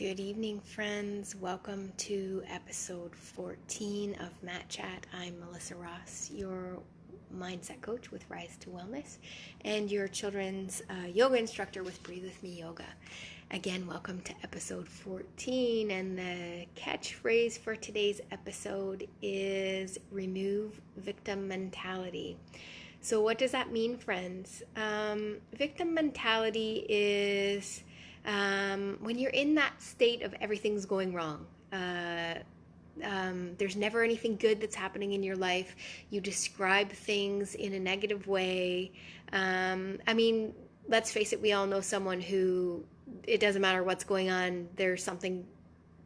Good evening, friends. Welcome to episode 14 of Mat Chat. I'm Melissa Ross, your mindset coach with Rise to Wellness and your children's yoga instructor with Breathe With Me Yoga. Again, welcome to episode 14, and the catchphrase for today's episode is remove victim mentality. So what does that mean, friends? Victim mentality is when you're in that state of everything's going wrong. There's never anything good that's happening in your life. You describe things in a negative way. Let's face it, we all know someone who it doesn't matter what's going on, there's something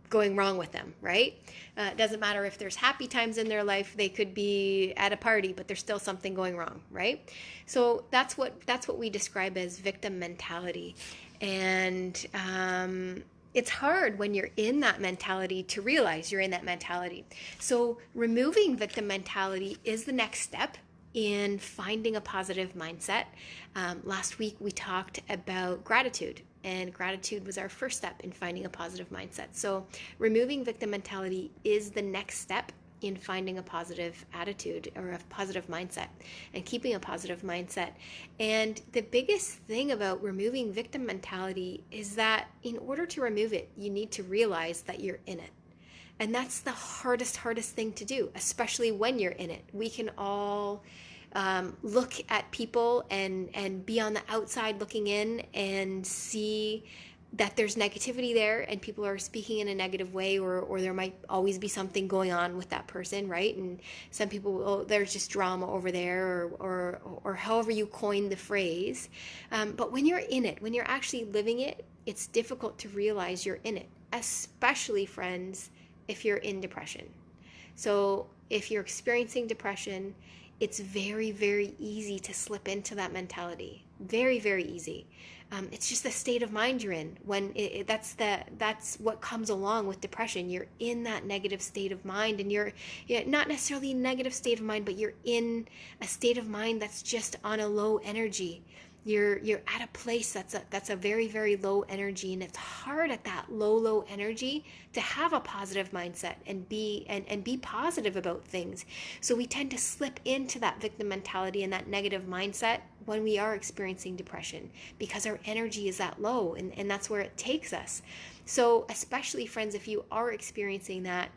going wrong with them, right? It doesn't matter if there's happy times in their life, they could be at a party, but there's still something going wrong, right? So that's what we describe as victim mentality. And it's hard when you're in that mentality to realize you're in that mentality. So removing victim mentality is the next step in finding a positive mindset. Last week we talked about gratitude, and gratitude was our first step in finding a positive mindset. So removing victim mentality is the next step in finding a positive attitude or a positive mindset and keeping a positive mindset. And the biggest thing about removing victim mentality is that in order to remove it, you need to realize that you're in it. And that's the hardest thing to do, especially when you're in it. We can all look at people and be on the outside looking in and see that there's negativity there and people are speaking in a negative way, or there might always be something going on with that person, right? And some people, oh, there's just drama over there, or however you coin the phrase. But when you're in it, when you're actually living it, it's difficult to realize you're in it, especially, friends, if you're in depression. So if you're experiencing depression, it's very, very easy to slip into that mentality. Very, very easy. It's just the state of mind you're in. When that's what comes along with depression. You're in that negative state of mind, and you're not necessarily in a negative state of mind, but you're in a state of mind that's just on a low energy. You're at a place that's a very, very low energy, and it's hard at that low energy to have a positive mindset and be positive about things. So we tend to slip into that victim mentality and that negative mindset when we are experiencing depression, because our energy is that low, and that's where it takes us. So especially, friends, if you are experiencing that,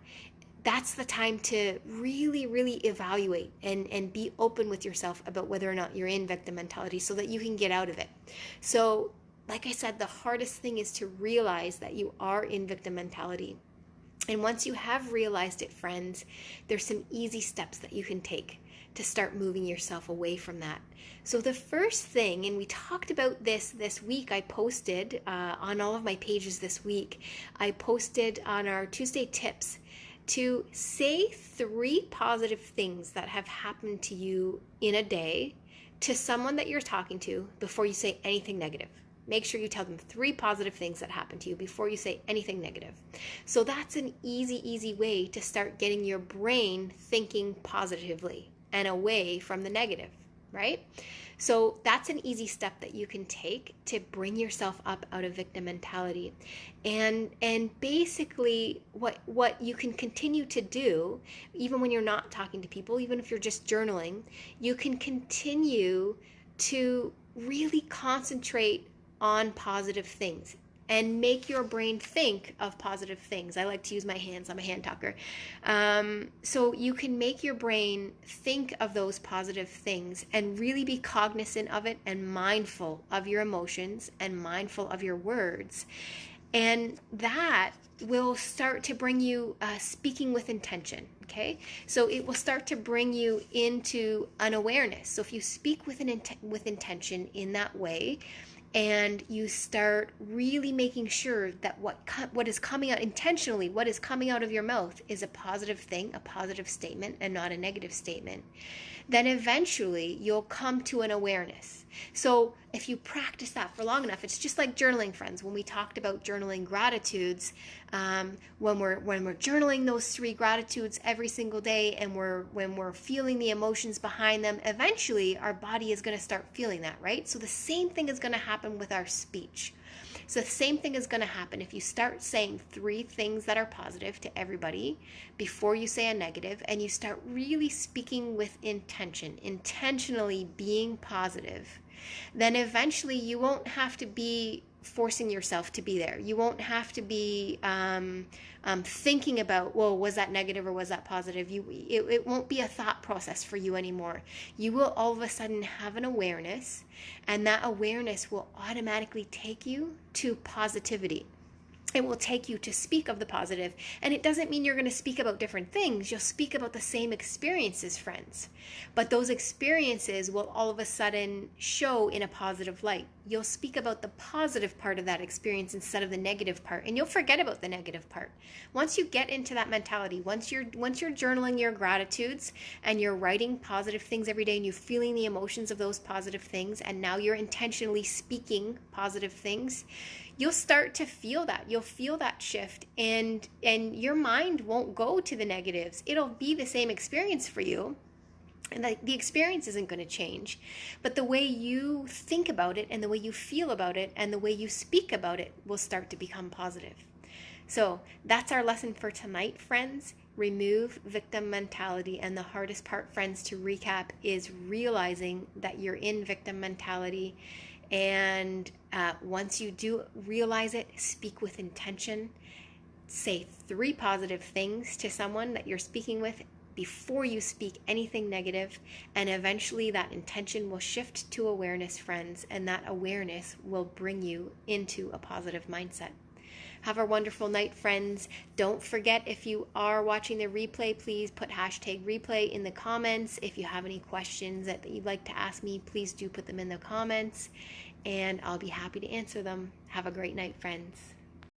that's the time to really, really evaluate and be open with yourself about whether or not you're in victim mentality so that you can get out of it. So, like I said, the hardest thing is to realize that you are in victim mentality. And once you have realized it, friends, there's some easy steps that you can take to start moving yourself away from that. So the first thing, and we talked about this week, I posted on all of my pages this week, I posted on our Tuesday tips to say 3 positive things that have happened to you in a day to someone that you're talking to before you say anything negative. Make sure you tell them 3 positive things that happened to you before you say anything negative. So that's an easy way to start getting your brain thinking positively and away from the negative, right? So that's an easy step that you can take to bring yourself up out of victim mentality. And basically what you can continue to do, even when you're not talking to people, even if you're just journaling, you can continue to really concentrate on positive things and make your brain think of positive things. I like to use my hands. I'm a hand talker. So you can make your brain think of those positive things and really be cognizant of it and mindful of your emotions and mindful of your words. And that will start to bring you speaking with intention, okay? So it will start to bring you into an awareness. So if you speak with intention in that way, and you start really making sure that what is coming out intentionally, what is coming out of your mouth is a positive thing, a positive statement, and not a negative statement, then eventually you'll come to an awareness. So if you practice that for long enough, it's just like journaling, friends. When we talked about journaling gratitudes, when we're journaling those 3 gratitudes every single day, and when we're feeling the emotions behind them, eventually our body is going to start feeling that, right? So the same thing is going to happen with our speech. So the same thing is going to happen if you start saying 3 things that are positive to everybody before you say a negative, and you start really speaking with intention, intentionally being positive. Then eventually you won't have to be forcing yourself to be there. You won't have to be thinking about, well, was that negative or was that positive? It won't be a thought process for you anymore. You will all of a sudden have an awareness, and that awareness will automatically take you to positivity. It will take you to speak of the positive. And it doesn't mean you're going to speak about different things. You'll speak about the same experiences, friends. But those experiences will all of a sudden show in a positive light. You'll speak about the positive part of that experience instead of the negative part. And you'll forget about the negative part. Once you get into that mentality, once you're journaling your gratitudes and you're writing positive things every day and you're feeling the emotions of those positive things, and now you're intentionally speaking positive things, you'll start to feel that. You'll feel that shift, and your mind won't go to the negatives. It'll be the same experience for you, and the experience isn't going to change, but the way you think about it and the way you feel about it and the way you speak about it will start to become positive. So that's our lesson for tonight, friends. Remove victim mentality. And the hardest part, friends, to recap, is realizing that you're in victim mentality. And once you do realize it, speak with intention. Say 3 positive things to someone that you're speaking with before you speak anything negative. And eventually that intention will shift to awareness, friends. And that awareness will bring you into a positive mindset. Have a wonderful night, friends. Don't forget, if you are watching the replay, please put #replay in the comments. If you have any questions that you'd like to ask me, please do put them in the comments, and I'll be happy to answer them. Have a great night, friends.